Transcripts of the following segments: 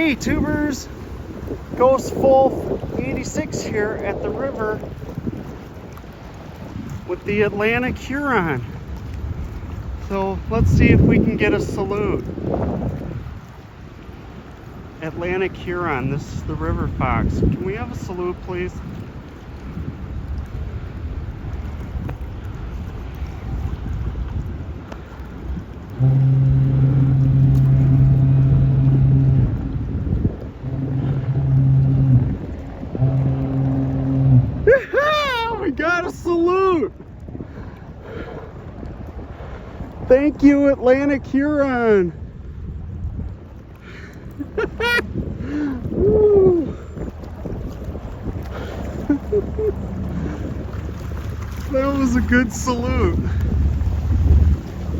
Hey tubers, Ghost Full 86 here at the river with the Atlantic Huron. So let's see if we can get a salute. Atlantic Huron, this is the river fox. Can we have a salute, please? We got a salute! Thank you, Atlantic Huron! That was a good salute.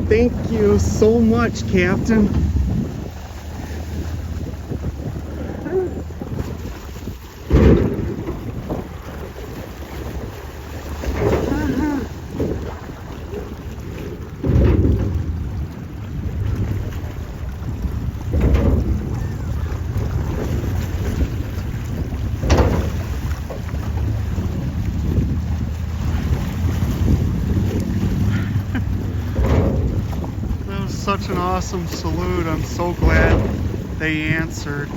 Thank you so much, Captain. Such an awesome salute. I'm so glad they answered.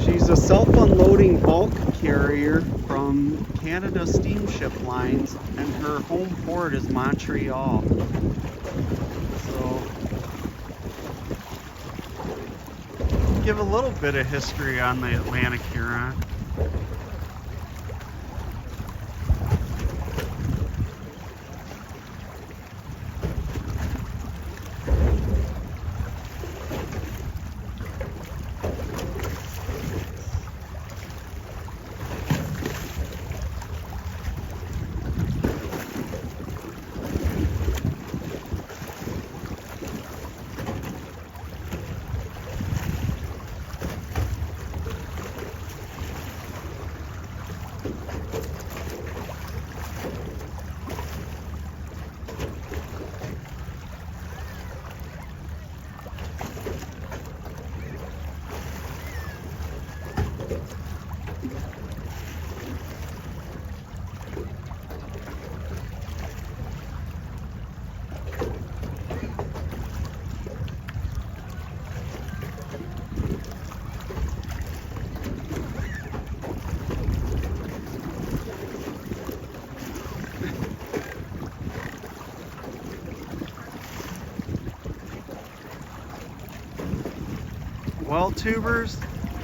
She's a self-unloading bulk carrier from Canada Steamship lines, and her home port is Montreal. So, give a little bit of history on the Atlantic Huron. Well, tubers,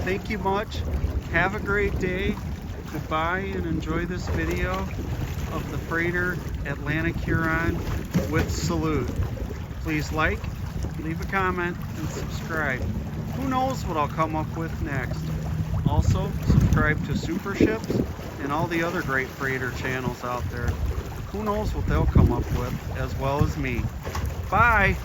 thank you much. Have a great day. Goodbye, and enjoy this video of the freighter Atlantic Huron with salute. Please like, leave a comment, and subscribe. Who knows what I'll come up with next. Also, subscribe to Steamship and all the other great freighter channels out there. Who knows what they'll come up with, as well as me. Bye!